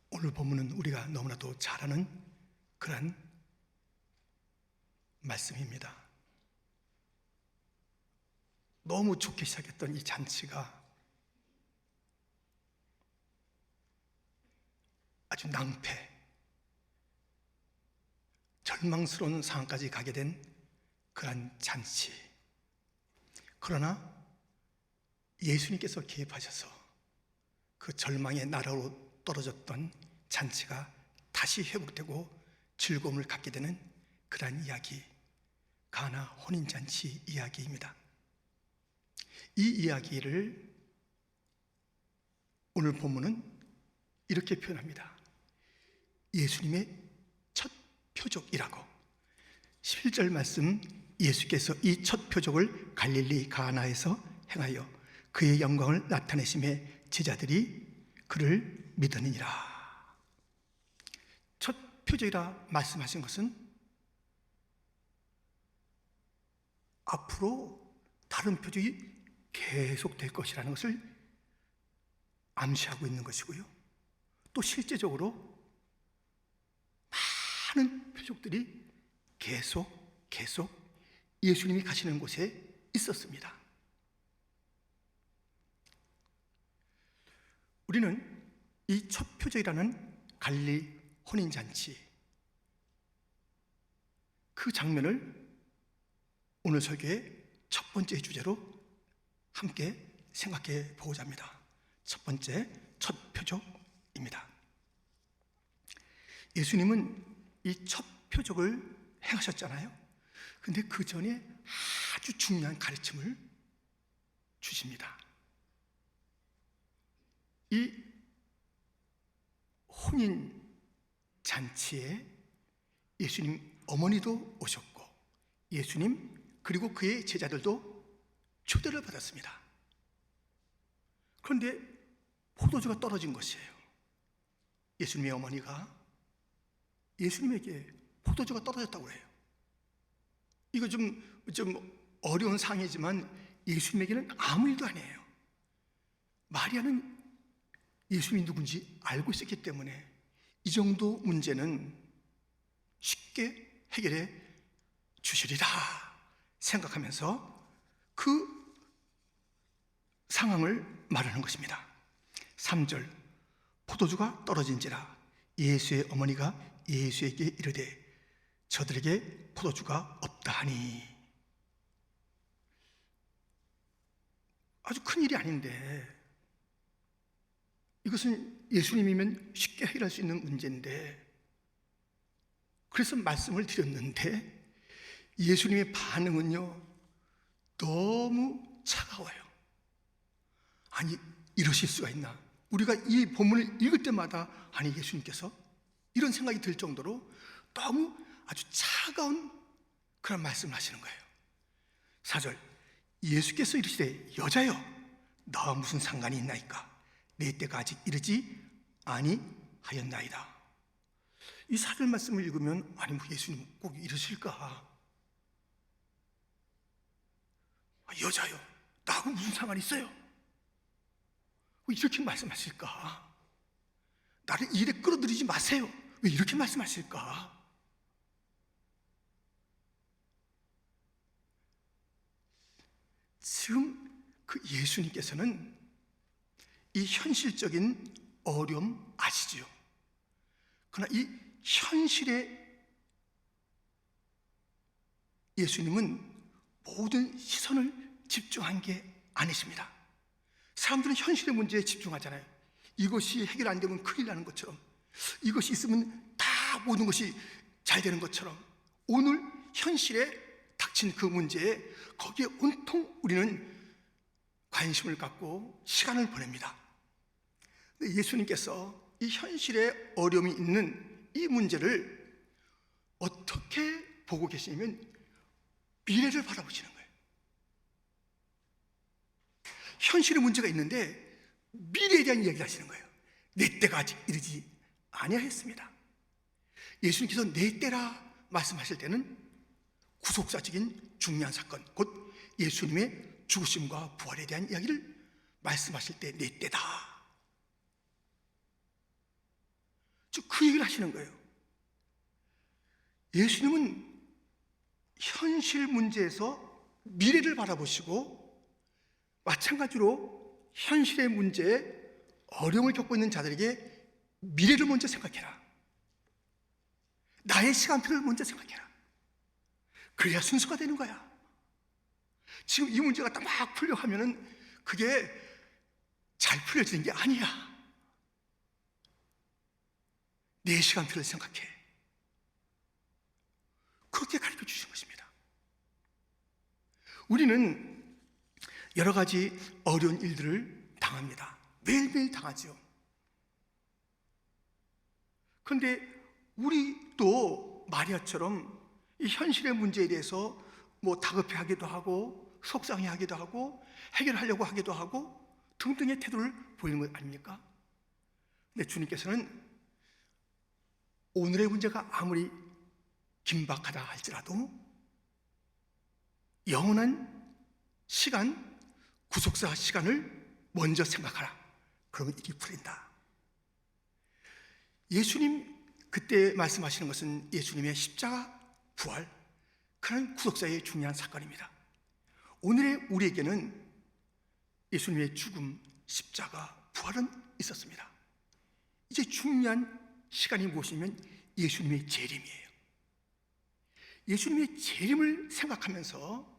오늘 본문은 우리가 너무나도 잘 아는 그런 말씀입니다. 너무 좋게 시작했던 이 잔치가 아주 낭패, 절망스러운 상황까지 가게 된 그런 잔치. 그러나 예수님께서 개입하셔서 그 절망의 나라로 떨어졌던 잔치가 다시 회복되고 즐거움을 갖게 되는 그러한 이야기, 가나 혼인잔치 이야기입니다. 이 이야기를 오늘 본문은 이렇게 표현합니다. 예수님의 첫 표적이라고. 11절 말씀, 예수께서 이 첫 표적을 갈릴리 가나에서 행하여 그의 영광을 나타내심에 제자들이 그를 믿으니라. 첫 표적이라 말씀하신 것은 앞으로 다른 표적이 계속될 것이라는 것을 암시하고 있는 것이고요, 또 실제적으로 많은 표적들이 계속 예수님이 가시는 곳에 있었습니다. 우리는 이 첫 표적이라는 갈릴리 혼인잔치, 그 장면을 오늘 설교의 첫 번째 주제로 함께 생각해 보고자 합니다. 첫 번째, 첫 표적입니다. 예수님은 이 첫 표적을 행하셨잖아요. 근데 그 전에 아주 중요한 가르침을 주십니다. 이 혼인 잔치에 예수님 어머니도 오셨고 예수님 그리고 그의 제자들도 초대를 받았습니다. 그런데 포도주가 떨어진 것이에요. 예수님의 어머니가 예수님에게 포도주가 떨어졌다고 해요. 이거 좀 어려운 상황이지만 예수님에게는 아무 일도 아니에요. 마리아는 예수님이 누군지 알고 있었기 때문에 이 정도 문제는 쉽게 해결해 주시리라 생각하면서 그 상황을 말하는 것입니다. 3절, 포도주가 떨어진지라 예수의 어머니가 예수에게 이르되 저들에게 포도주가 없다 하니. 아주 큰일이 아닌데, 이것은 예수님이면 쉽게 해결할 수 있는 문제인데, 그래서 말씀을 드렸는데 예수님의 반응은요 너무 차가워요. 아니, 이러실 수가 있나? 우리가 이 본문을 읽을 때마다 아니 예수님께서 이런 생각이 들 정도로 너무 아주 차가운 그런 말씀을 하시는 거예요. 4절, 예수께서 이르시되 여자여 너와 무슨 상관이 있나이까? 내 때가 아직 이르지 아니하였나이다. 이 4절 말씀을 읽으면 아니 뭐 예수님 꼭 이러실까? 여자요 나하고 무슨 상관이 있어요? 왜 이렇게 말씀하실까? 나를 이 일에 끌어들이지 마세요. 왜 이렇게 말씀하실까? 지금 그 예수님께서는 이 현실적인 어려움 아시죠? 그러나 이 현실에 예수님은 모든 시선을 집중한 게 아니십니다. 사람들은 현실의 문제에 집중하잖아요. 이것이 해결 안 되면 큰일 나는 것처럼, 이것이 있으면 다 모든 것이 잘 되는 것처럼, 오늘 현실에 닥친 그 문제에 거기에 온통 우리는 관심을 갖고 시간을 보냅니다. 예수님께서 이 현실에 어려움이 있는 이 문제를 어떻게 보고 계시냐면 미래를 바라보시는 거예요. 현실의 문제가 있는데 미래에 대한 이야기를 하시는 거예요. 내 때가 아직 이르지 아니하였습니다. 예수님께서 내 때라 말씀하실 때는 구속사적인 중요한 사건, 곧 예수님의 죽으심과 부활에 대한 이야기를 말씀하실 때 내 때다. 그 얘기를 하시는 거예요. 예수님은 현실 문제에서 미래를 바라보시고 마찬가지로 현실의 문제에 어려움을 겪고 있는 자들에게 미래를 먼저 생각해라. 나의 시간표를 먼저 생각해라. 그래야 순서가 되는 거야. 지금 이 문제가 딱 막 풀려 하면은 그게 잘 풀려지는 게 아니야. 내 시간표를 생각해. 그렇게 가르쳐 주신 것입니다. 우리는 여러 가지 어려운 일들을 당합니다. 매일매일 당하죠. 그런데 우리도 마리아처럼 이 현실의 문제에 대해서 다급해하기도 하고 속상해하기도 하고 해결하려고 하기도 하고 등등의 태도를 보이는 것 아닙니까? 근데 주님께서는 오늘의 문제가 아무리 긴박하다 할지라도 영원한 시간, 구속사 시간을 먼저 생각하라. 그러면 일이 풀린다. 예수님 그때 말씀하시는 것은 예수님의 십자가 부활, 그런 구속사의 중요한 사건입니다. 오늘의 우리에게는 예수님의 죽음, 십자가, 부활은 있었습니다. 이제 중요한 시간이 무엇이냐면 예수님의 재림이에요. 예수님의 재림을 생각하면서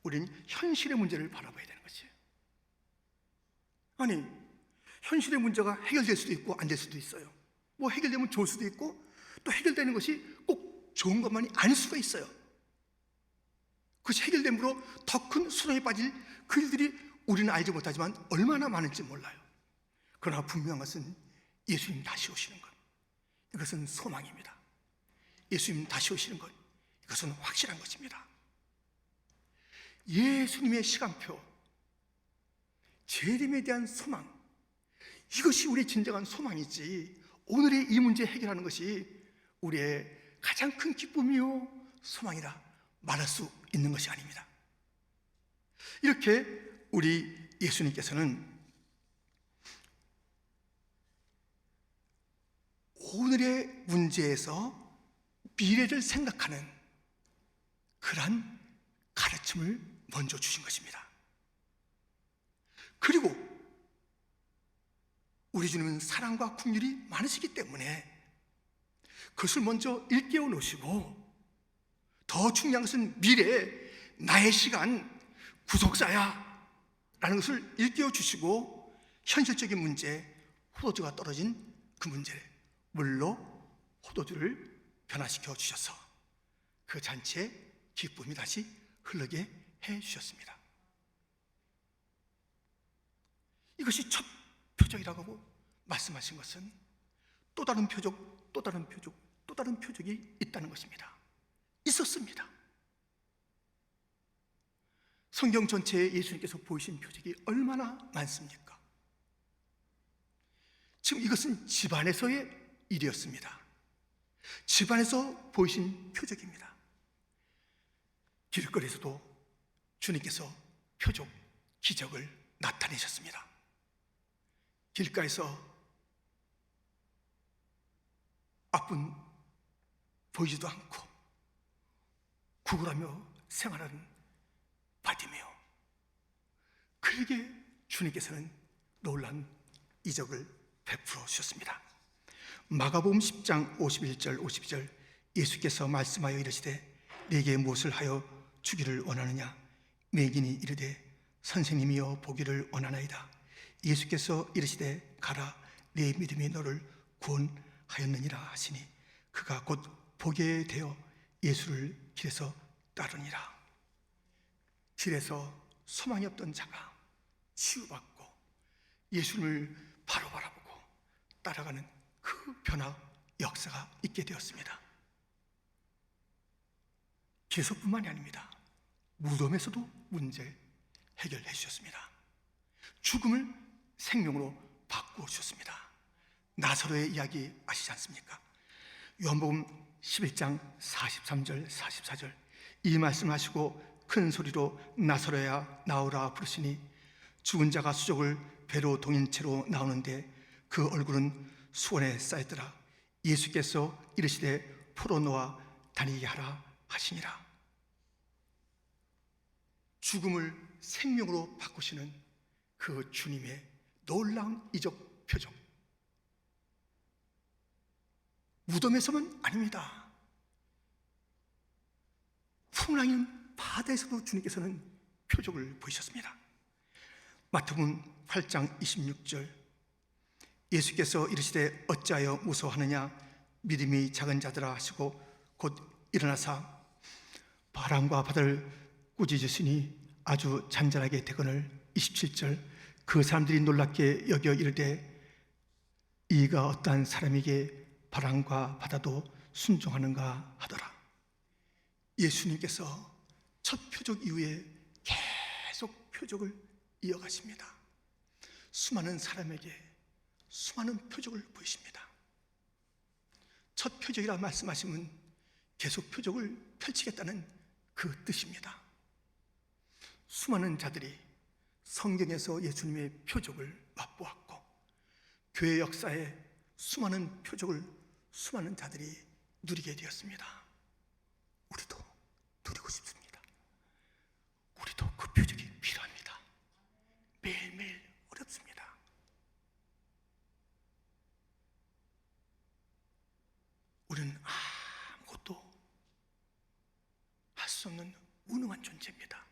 우리는 현실의 문제를 바라봐야 되는 것이에요. 아니, 현실의 문제가 해결될 수도 있고 안 될 수도 있어요. 해결되면 좋을 수도 있고 또 해결되는 것이 꼭 좋은 것만이 아닐 수가 있어요. 그것이 해결됨으로 더 큰 수렁에 빠질 그 일들이 우리는 알지 못하지만 얼마나 많은지 몰라요. 그러나 분명한 것은 예수님 다시 오시는 것, 이것은 소망입니다. 예수님 다시 오시는 것, 이것은 확실한 것입니다. 예수님의 시간표, 재림에 대한 소망, 이것이 우리의 진정한 소망이지 오늘의 이 문제 해결하는 것이 우리의 가장 큰 기쁨이요 소망이라 말할 수 있는 것이 아닙니다. 이렇게 우리 예수님께서는 오늘의 문제에서 미래를 생각하는 그러한 가르침을 먼저 주신 것입니다. 그리고 우리 주님은 사랑과 긍휼이 많으시기 때문에 그것을 먼저 일깨워 놓으시고, 더 중요한 것은 미래 나의 시간 구속사야 라는 것을 일깨워 주시고, 현실적인 문제, 포도주가 떨어진 그 문제를 물로 포도주를 변화시켜 주셔서 그 잔치에 기쁨이 다시 흐르게 해 주셨습니다. 이것이 첫 표적이라고 말씀하신 것은 또 다른 표적, 또 다른 표적, 또 다른 표적이 있다는 것입니다. 있었습니다. 성경 전체에 예수님께서 보이신 표적이 얼마나 많습니까? 지금 이것은 집안에서의 일이었습니다. 집안에서 보이신 표적입니다. 길거리에서도 주님께서 표적, 기적을 나타내셨습니다. 길가에서 앞은 보이지도 않고 구걸하며 생활하는 바디메오, 그에게 주님께서는 놀라운 이적을 베풀어 주셨습니다. 마가복음 10장 51절 52절 예수께서 말씀하여 이르시되 네게 무엇을 하여 주기를 원하느냐? 매긴이 이르되 선생님이여 보기를 원하나이다. 예수께서 이르시되 가라, 네 믿음이 너를 구원하였느니라 하시니 그가 곧 보게 되어 예수를 길에서 따르니라. 길에서 소망이 없던 자가 치유받고 예수님을 바로 바라보고 따라가는 그 변화 역사가 있게 되었습니다. 길에서뿐만이 아닙니다. 무덤에서도 문제 해결해 주셨습니다. 죽음을 생명으로 바꾸어 주셨습니다. 나사로의 이야기 아시지 않습니까? 요한복음 11장 43절 44절 이 말씀하시고 큰 소리로 나사로야 나오라 부르시니 죽은 자가 수족을 배로 동인 채로 나오는데 그 얼굴은 수건에 쌓였더라. 예수께서 이르시되 풀어놓아 다니게 하라 하시니라. 죽음을 생명으로 바꾸시는 그 주님의 놀라운 이적 표적. 무덤에서만 아닙니다. 풍랑인 바다에서도 주님께서는 표적을 보이셨습니다. 마태복음 8장 26절, 예수께서 이르시되 어찌하여 무서워하느냐 믿음이 작은 자들아 하시고 곧 일어나사 바람과 바다를 꾸짖으시니 아주 잔잔하게 되거늘. 27절, 그 사람들이 놀랍게 여겨 이르되 이가 어떠한 사람에게 바람과 바다도 순종하는가 하더라. 예수님께서 첫 표적 이후에 계속 표적을 이어가십니다. 수많은 사람에게 수많은 표적을 보이십니다. 첫 표적이라 말씀하시면 계속 표적을 펼치겠다는 그 뜻입니다. 수많은 자들이 성경에서 예수님의 표적을 맛보았고, 교회 역사에 수많은 표적을 수많은 자들이 누리게 되었습니다. 우리도 누리고 싶습니다. 우리도 그 표적이 필요합니다. 매일매일 어렵습니다. 우리는 아무것도 할 수 없는 무능한 존재입니다.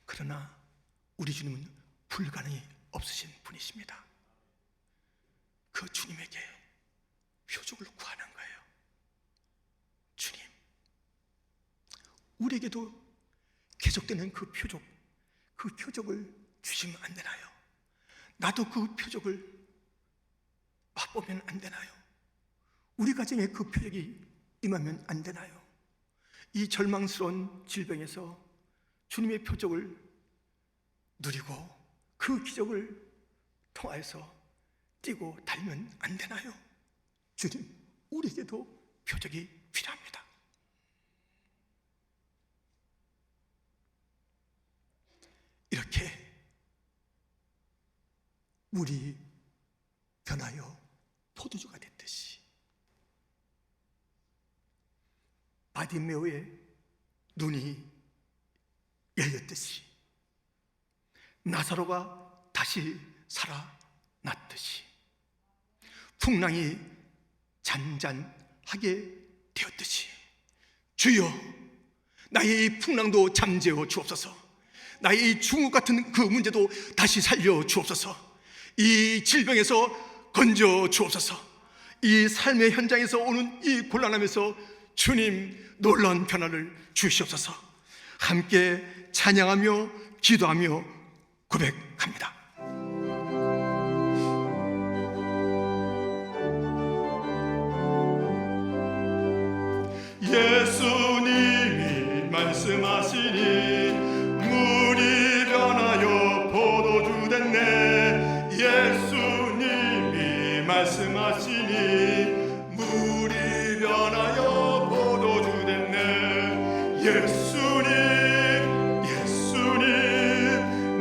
그러나 우리 주님은 불가능이 없으신 분이십니다. 그 주님에게 표적을 구하는 거예요. 주님, 우리에게도 계속되는 그 표적을 주시면 안 되나요? 나도 그 표적을 맛보면 안 되나요? 우리 가정에 그 표적이 임하면 안 되나요? 이 절망스러운 질병에서 주님의 표적을 누리고 그 기적을 통하여서 뛰고 달면 안 되나요? 주님, 우리에게도 표적이 필요합니다. 이렇게 물이 변하여 포도주가 됐듯이 바디메오의 눈이 열렸듯이 나사로가 다시 살아났듯이 풍랑이 잔잔하게 되었듯이 주여, 나의 이 풍랑도 잠재워 주옵소서. 나의 이 중국 같은 그 문제도 다시 살려 주옵소서. 이 질병에서 건져 주옵소서. 이 삶의 현장에서 오는 이 곤란함에서 주님 놀라운 변화를 주시옵소서. 함께 찬양하며 기도하며 고백합니다. 예수님이 말씀하시니 물이 변하여 포도주 됐네. 예수님이 말씀하시니 물이 변하여 포도주 됐네. 예수님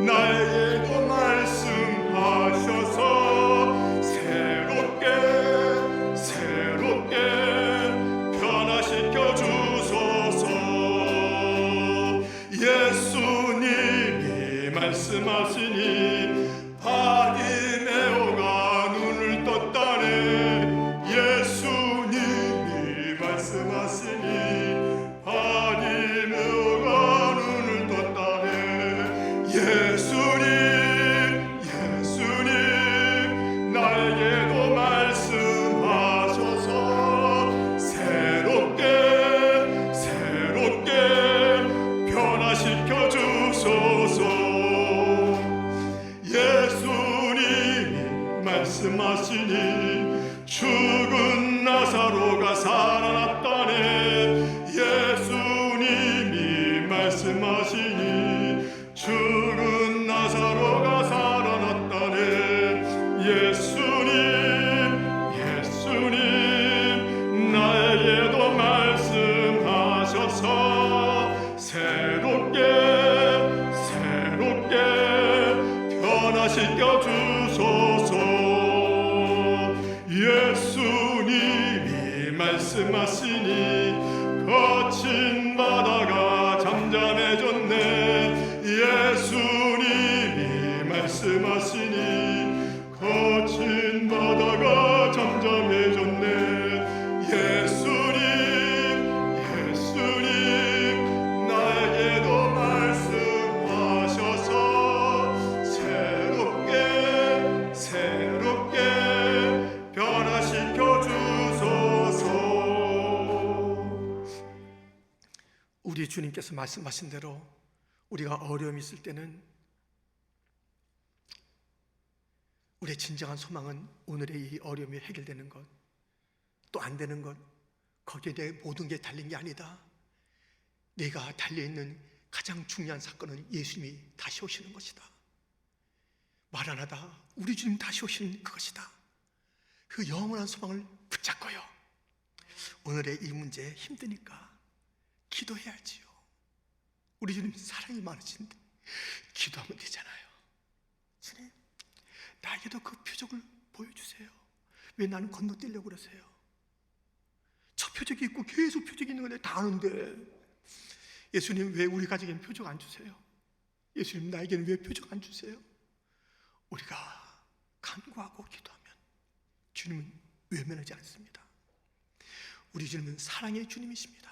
나에게도 말씀하셔서 새롭게 변화시켜 주소서. 예수님이 말씀하시니 바디메오가 눈을 떴다네. 예수님이 말씀하시니 바디메오가 눈을 떴다네. 예수님 나에게도 말씀하셔서 새롭게 변화시켜 주소서. 예수님이 말씀하시니 죽은 나사로가 살아났다네. 예수님이 말씀하시니 죽은 나사로가 살아났다네. 예수님 나에게도 말씀하셔서 새롭게 변화시켜 주소서. 예수님 말씀하시니 거친 바다가 잠잠해졌네. 예수님이 말씀하시니 거친 바다가 잠잠해졌네. 예수님 나에게도 말씀하셔서 새롭게 변화시켜 주소서. 우리 주님께서 말씀하신 대로 우리가 어려움이 있을 때는 우리의 진정한 소망은 오늘의 이 어려움이 해결되는 것, 또 안 되는 것, 거기에 대해 모든 게 달린 게 아니다. 내가 달려있는 가장 중요한 사건은 예수님이 다시 오시는 것이다. 마라나다, 우리 주님 다시 오시는 그것이다. 그 영원한 소망을 붙잡고요, 오늘의 이 문제에 힘드니까 기도해야지요. 우리 주님 사랑이 많으신데 기도하면 되잖아요. 주님, 나에게도 그 표적을 보여주세요. 왜 나는 건너뛰려고 그러세요? 저 표적이 있고 계속 표적이 있는 건데 다 아는데 예수님 왜 우리 가족에는 표적 안 주세요? 예수님 나에게는 왜 표적 안 주세요? 우리가 간구하고 기도하면 주님은 외면하지 않습니다. 우리 주님은 사랑의 주님이십니다.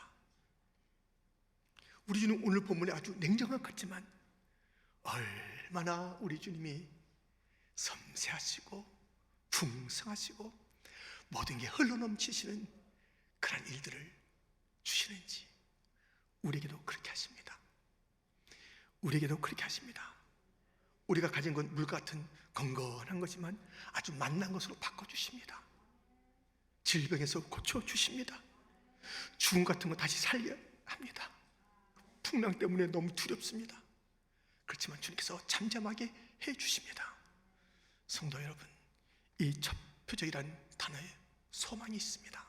우리 주님 오늘 본문에 아주 냉정한 것 같지만 얼마나 우리 주님이 섬세하시고 풍성하시고 모든 게 흘러넘치시는 그런 일들을 주시는지 우리에게도 그렇게 하십니다. 우리에게도 그렇게 하십니다. 우리가 가진 건 물 같은 건건한 거지만 아주 만난 것으로 바꿔주십니다. 질병에서 고쳐주십니다. 죽음 같은 거 다시 살려 합니다. 풍랑 때문에 너무 두렵습니다. 그렇지만 주님께서 잠잠하게 해주십니다. 성도 여러분, 이 첫 표적이라는 단어에 소망이 있습니다.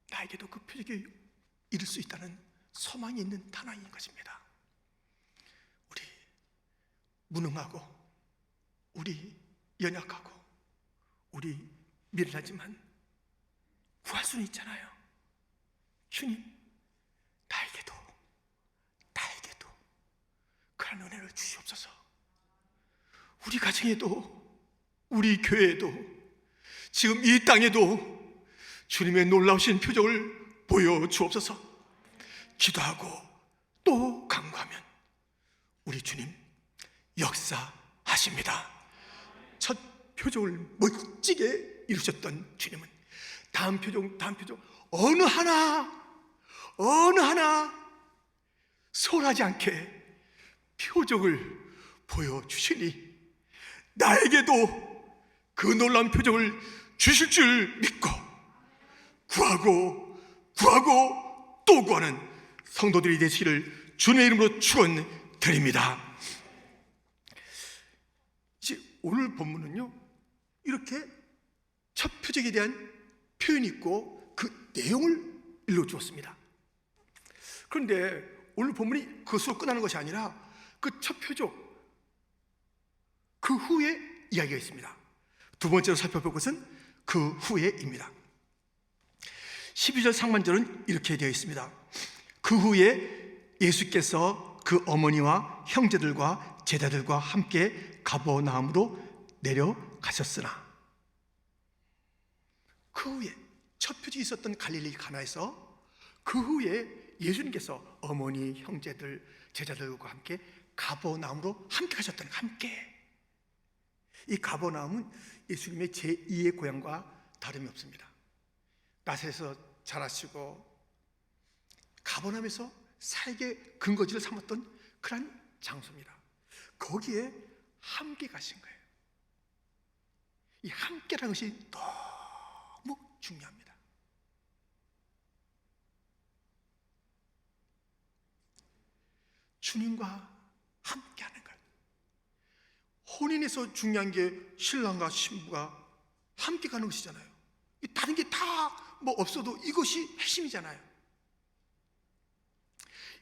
나에게도 그 표적에 이룰 수 있다는 소망이 있는 단어인 것입니다. 우리 무능하고 우리 연약하고 우리 미련하지만 구할 수는 있잖아요. 주님, 나에게도 그런 은혜를 주시옵소서. 우리 가정에도 우리 교회에도 지금 이 땅에도 주님의 놀라우신 표적을 보여주옵소서. 기도하고 또 간구하면 우리 주님 역사하십니다. 첫 표적을 멋지게 이루셨던 주님은 다음 표적 어느 하나 소홀하지 않게 표적을 보여주시니 나에게도 그 놀라운 표적을 주실 줄 믿고 구하고 또 구하는 성도들이 되시기를 주님의 이름으로 축원드립니다. 이제 오늘 본문은요, 이렇게 첫 표적에 대한 표현이 있고 그 내용을 일러주었습니다. 그런데 오늘 본문이 그것으로 끝나는 것이 아니라 그 첫 표적, 그 후에 이야기가 있습니다. 두 번째로 살펴볼 것은 그 후에입니다. 12절 상반절은 이렇게 되어 있습니다. 그 후에 예수께서 그 어머니와 형제들과 제자들과 함께 가버나움으로 내려가셨으나, 그 후에 첫 표적이 있었던 갈릴리 가나에서 그 후에 예수님께서 어머니, 형제들, 제자들과 함께 가버나움으로 함께 가셨다는, 함께. 이 가버나움은 예수님의 제2의 고향과 다름이 없습니다. 나사렛에서 자라시고 가버나움에서 사역의 근거지를 삼았던 그런 장소입니다. 거기에 함께 가신 거예요. 이 함께라는 것이 너무 중요합니다. 주님과 함께하는 것. 혼인에서 중요한 게 신랑과 신부가 함께 가는 것이잖아요. 다른 게 다 뭐 없어도 이것이 핵심이잖아요.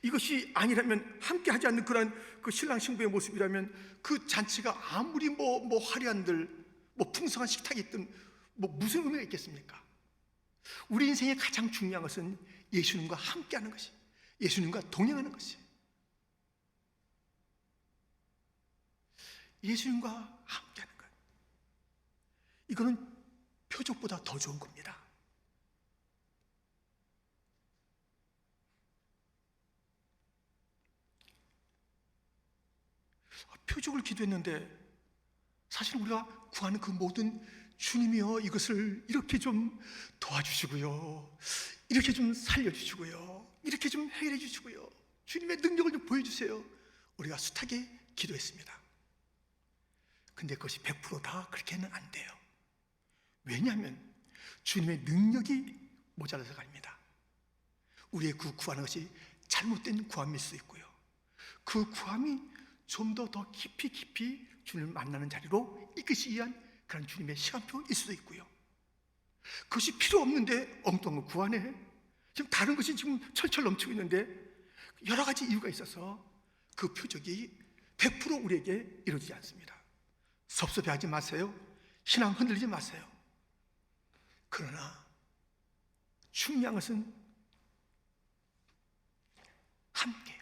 이것이 아니라면, 함께 하지 않는 그런 그 신랑 신부의 모습이라면 그 잔치가 아무리 화려한들, 풍성한 식탁이 있든 무슨 의미가 있겠습니까? 우리 인생의 가장 중요한 것은 예수님과 함께하는 것이, 예수님과 동행하는 것이. 예수님과 함께하는 것. 이거는 표적보다 더 좋은 겁니다. 표적을 기도했는데 사실 우리가 구하는 그 모든 주님이여 이것을 이렇게 좀 도와주시고요, 이렇게 좀 살려주시고요, 이렇게 좀 해결해 주시고요, 주님의 능력을 좀 보여주세요, 우리가 숱하게 기도했습니다. 근데 그것이 100%다 그렇게는 안 돼요. 왜냐하면 주님의 능력이 모자라서가 아닙니다. 우리의 그 구하는 것이 잘못된 구함일 수 있고요, 그 구함이 좀 더 깊이 주님을 만나는 자리로 이끄시기 위한 그런 주님의 시간표일 수도 있고요, 그것이 필요 없는데 엉뚱한 거 구하네, 지금 다른 것이 지금 철철 넘치고 있는데 여러 가지 이유가 있어서 그 표적이 100% 우리에게 이루어지지 않습니다. 섭섭해하지 마세요. 신앙 흔들리지 마세요. 그러나 중요한 것은 함께.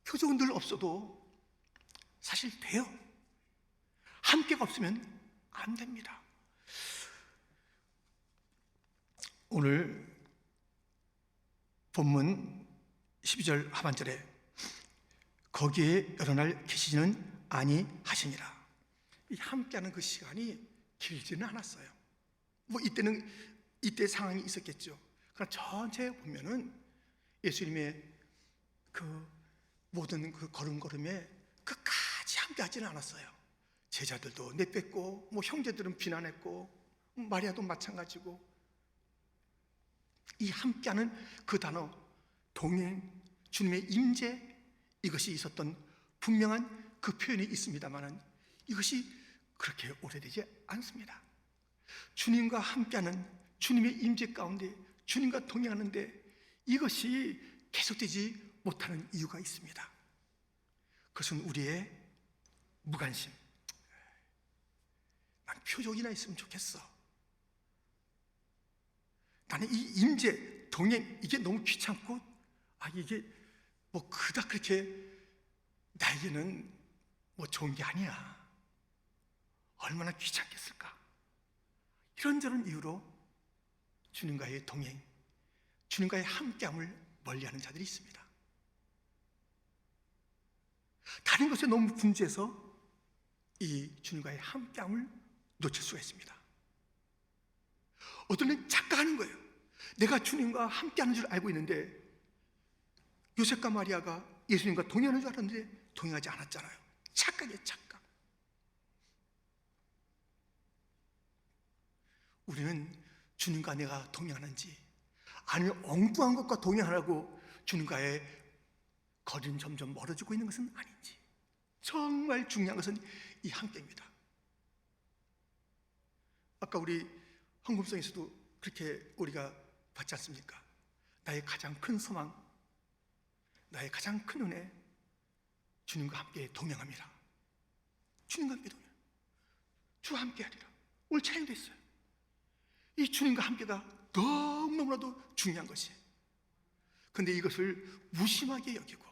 표적은 늘 없어도 사실 돼요. 함께가 없으면 안 됩니다. 오늘 본문 12절 하반절에 거기에 여러 날 계시지는 아니하시니라. 이 함께하는 그 시간이 길지는 않았어요. 뭐 이때 상황이 있었겠죠. 그러나 전체에 보면은 예수님의 그 모든 그 걸음걸음에 끝까지 함께하지는 않았어요. 제자들도 내뺐고, 뭐 형제들은 비난했고, 마리아도 마찬가지고. 이 함께하는 그 단어, 동행, 주님의 임재, 이것이 있었던 분명한 그 표현이 있습니다만은 이것이 그렇게 오래되지 않습니다. 주님과 함께하는 주님의 임재 가운데 주님과 동행하는데 이것이 계속되지 못하는 이유가 있습니다. 그것은 우리의 무관심. 난 표적이나 있으면 좋겠어. 나는 이 임재, 동행, 이게 너무 귀찮고, 이게 뭐 그닥 그렇게 나에게는 뭐 좋은 게 아니야. 얼마나 귀찮겠을까. 이런저런 이유로 주님과의 동행, 주님과의 함께함을 멀리하는 자들이 있습니다. 다른 것에 너무 분주해서 이 주님과의 함께함을 놓칠 수가 있습니다. 어떤 은 착각하는 거예요. 내가 주님과 함께하는 줄 알고 있는데 요셉과 마리아가 예수님과 동행하는 줄 알았는데 동행하지 않았잖아요. 착각이에요, 착각. 우리는 주님과 내가 동행하는지 아니면 엉뚱한 것과 동행하라고 주님과의 거리는 점점 멀어지고 있는 것은 아닌지. 정말 중요한 것은 이 함께입니다. 아까 우리 헌금성에서도 그렇게 우리가 받지 않습니까? 나의 가장 큰 소망, 나의 가장 큰 은혜, 주님과 함께 동행합니다. 주님과 함께 동행, 주와 함께 하리라. 오늘 찬양도 있어요. 이 주님과 함께가 너무너무나도 중요한 것이에요. 그런데 이것을 무심하게 여기고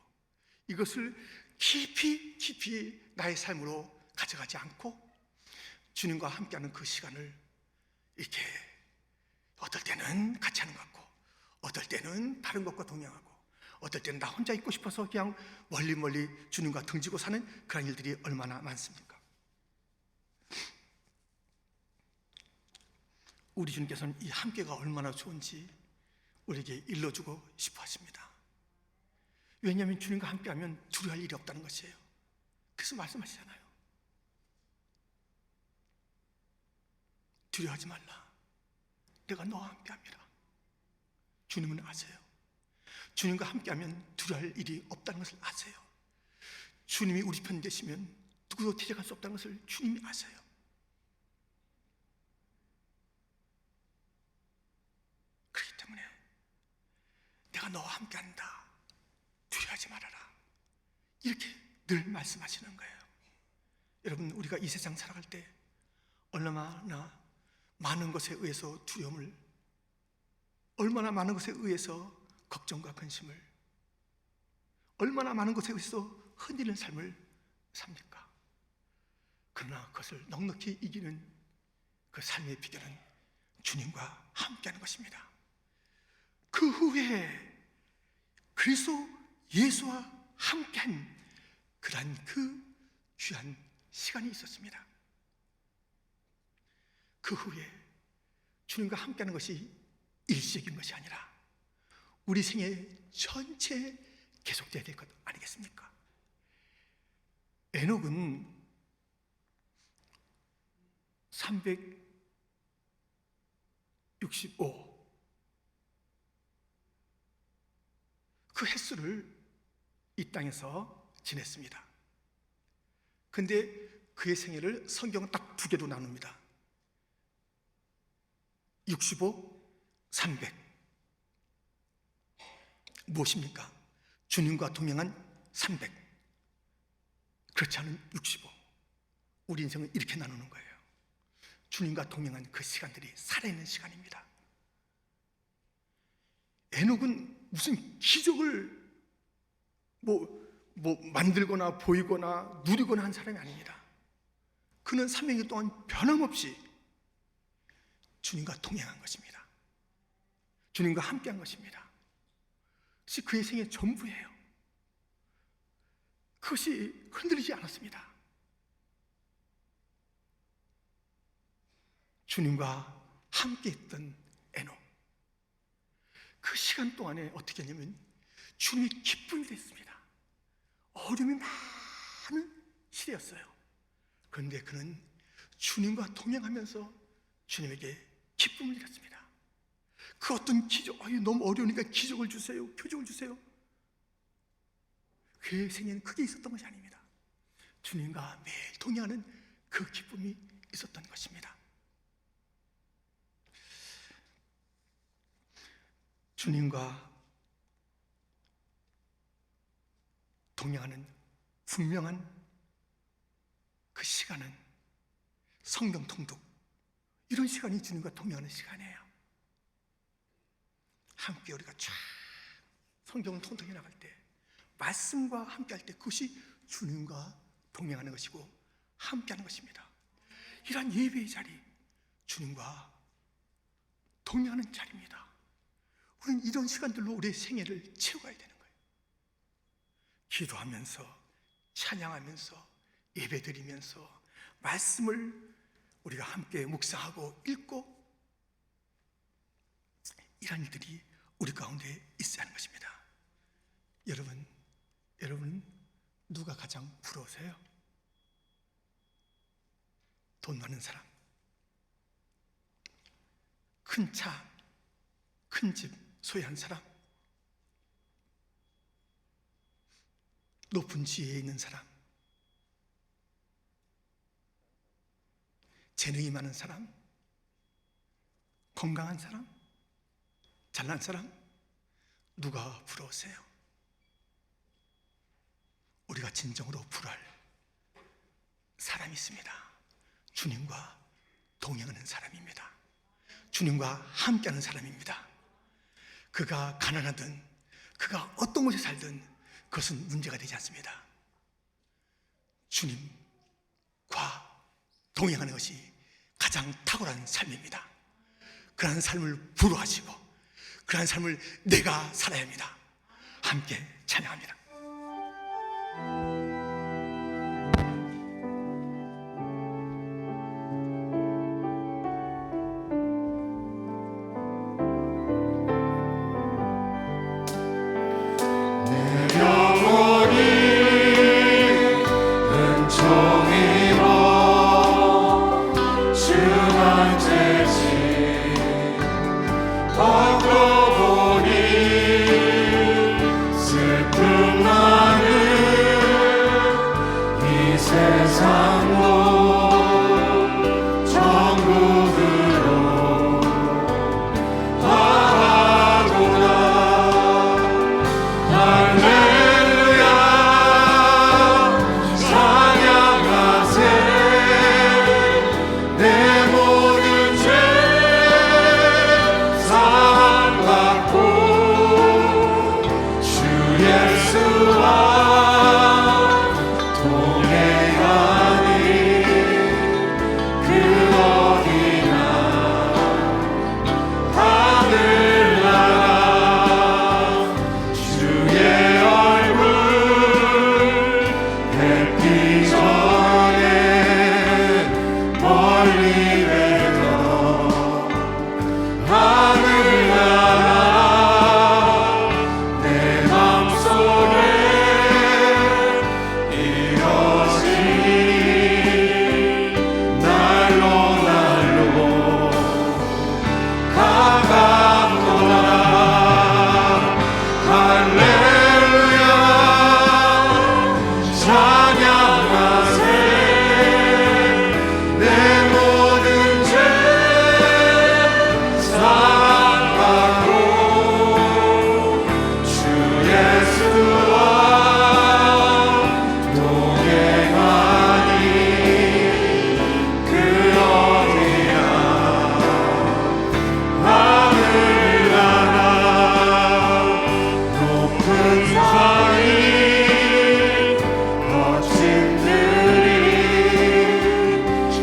이것을 깊이 나의 삶으로 가져가지 않고 주님과 함께하는 그 시간을 이렇게 어떨 때는 같이 하는 것 같고 어떨 때는 다른 것과 동행하고 어떨 때는 나 혼자 있고 싶어서 그냥 멀리 주님과 등지고 사는 그런 일들이 얼마나 많습니까? 우리 주님께서는 이 함께가 얼마나 좋은지 우리에게 일러주고 싶어 하십니다. 왜냐하면 주님과 함께하면 두려워할 일이 없다는 것이에요. 그래서 말씀하시잖아요. 두려워하지 말라. 내가 너와 함께합니다. 주님은 아세요. 주님과 함께하면 두려워할 일이 없다는 것을 아세요. 주님이 우리 편 되시면 누구도 대적할 수 없다는 것을 주님이 아세요. 그렇기 때문에 내가 너와 함께한다. 두려워하지 말아라. 이렇게 늘 말씀하시는 거예요. 여러분, 우리가 이 세상 살아갈 때 얼마나 많은 것에 의해서 두려움을, 얼마나 많은 것에 의해서 걱정과 근심을, 얼마나 많은 것에 의해서 흔들리는 삶을 삽니까? 그러나 그것을 넉넉히 이기는 그 삶의 비결은 주님과 함께하는 것입니다. 그 후에 그리스도 예수와 함께한 그러한 그 귀한 시간이 있었습니다. 그 후에 주님과 함께하는 것이 일시적인 것이 아니라 우리 생애 전체에 계속돼야 될 것 아니겠습니까? 에녹은 365 그 횟수를 이 땅에서 지냈습니다. 근데 그의 생애를 성경은 딱 두 개로 나눕니다. 65, 300 무엇입니까? 주님과 동행한 300, 그렇지 않은 65. 우리 인생은 이렇게 나누는 거예요. 주님과 동행한 그 시간들이 살아있는 시간입니다. 에녹은 무슨 기적을 만들거나 보이거나 누리거나 한 사람이 아닙니다. 그는 300년 동안 변함없이 주님과 동행한 것입니다. 주님과 함께한 것입니다. 그것이 그의 생의 전부예요. 그것이 흔들리지 않았습니다. 주님과 함께했던 에녹, 그 시간 동안에 어떻게 했냐면 주님의 기쁨이 됐습니다. 어려움이 많은 시대였어요. 그런데 그는 주님과 동행하면서 주님에게 기쁨을 드렸습니다. 그 어떤 기적, 너무 어려우니까 기적을 주세요, 표적을 주세요. 그의 생에는 그게 있었던 것이 아닙니다. 주님과 매일 동행하는 그 기쁨이 있었던 것입니다. 주님과 동행하는 분명한 그 시간은 성경 통독, 이런 시간이 주님과 동행하는 시간이에요. 함께 우리가 쫙 성경을 통독해 나갈 때, 말씀과 함께 할 때, 그것이 주님과 동행하는 것이고 함께하는 것입니다. 이러한 예배의 자리, 주님과 동행하는 자리입니다. 우리는 이런 시간들로 우리의 생애를 채워가야 되는 거예요. 기도하면서, 찬양하면서, 예배드리면서, 말씀을 우리가 함께 묵상하고 읽고, 이런 일들이 우리 가운데 있어야 하는 것입니다. 여러분 누가 가장 부러우세요? 돈 많은 사람, 큰 차, 큰 집 소유한 사람, 높은 지위에 있는 사람, 재능이 많은 사람, 건강한 사람, 잘난 사람, 누가 부러우세요? 우리가 진정으로 부러워할 사람이 있습니다. 주님과 동행하는 사람입니다. 주님과 함께하는 사람입니다. 그가 가난하든 그가 어떤 곳에 살든 그것은 문제가 되지 않습니다. 주님과 동행하는 것이 가장 탁월한 삶입니다. 그러한 삶을 부러워하시고 그러한 삶을 내가 살아야 합니다. 함께 찬양합니다. 내 모든 죄 찬양하세 내 모든 죄 사랑받고 주 예수와 동행하니 그 어디나 하늘 나라 높은 산이 거친 들이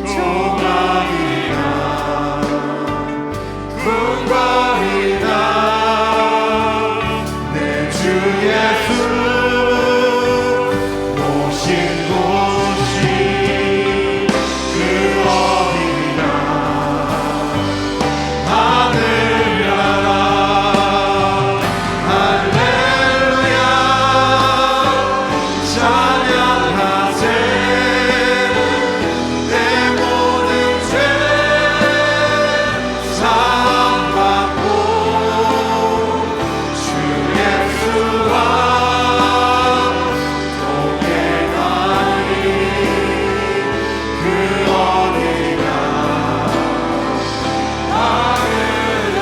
조각이나 궁궐이나 내 주 예수 모신 곳이 그 어디나 하늘나라 할렐루야 찬양하세 내 모든 죄 사함받고 주 예수와 동행하니 그 어디나 할렐루야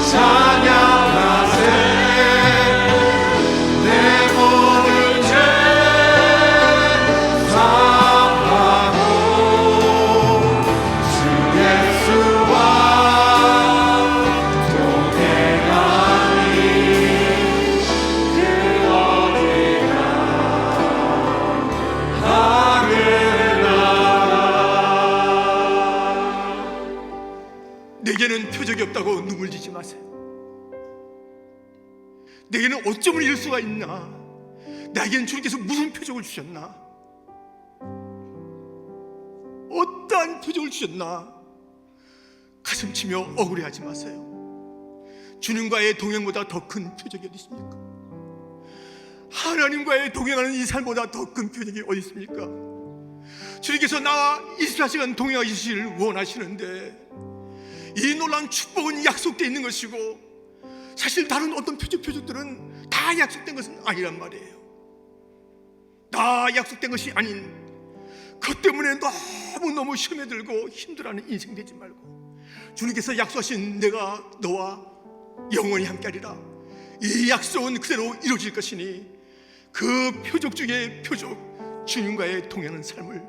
찬양하세 내 모든 죄 사함받고 주 예수와 동행하니 그 어디나 하늘나라. 내게는 표적이 없다고 눈물 지지 마세요. 내게는 어쩌면 이럴 수가 있나? 나에게는 주님께서 무슨 표적을 주셨나? 어떠한 표적을 주셨나? 가슴 치며 억울해하지 마세요. 주님과의 동행보다 더 큰 표적이 어디 있습니까? 하나님과의 동행하는 이 삶보다 더 큰 표적이 어디 있습니까? 주님께서 나와 24시간 동행하시기를 원하시는데 이 놀라운 축복은 약속되어 있는 것이고 사실 다른 어떤 표적들은 다 약속된 것은 아니란 말이에요. 다 약속된 것이 아닌 그것 때문에 너무너무 시험에 들고 힘들어하는 인생 되지 말고 주님께서 약속하신 내가 너와 영원히 함께하리라, 이 약속은 그대로 이루어질 것이니 그 표적 중에 표적, 주님과의 동행하는 삶을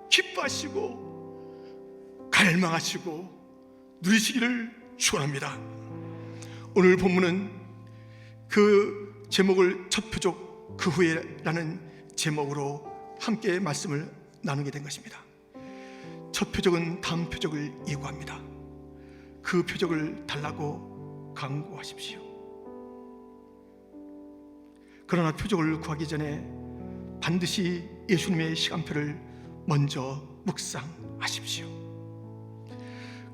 기뻐하시고 갈망하시고 누리시기를 축원합니다. 오늘 본문은 그 제목을 첫 표적 그 후에라는 제목으로 함께 말씀을 나누게 된 것입니다. 첫 표적은 다음 표적을 예고합니다. 그 표적을 달라고 강구하십시오. 그러나 표적을 구하기 전에 반드시 예수님의 시간표를 먼저 묵상하십시오.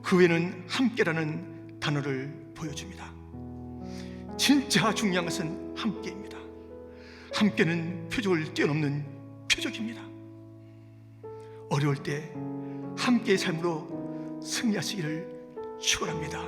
그 후에는 함께라는 단어를 보여줍니다. 진짜 중요한 것은 함께입니다. 함께는 표적을 뛰어넘는 표적입니다. 어려울 때 함께의 삶으로 승리하시기를 축원합니다.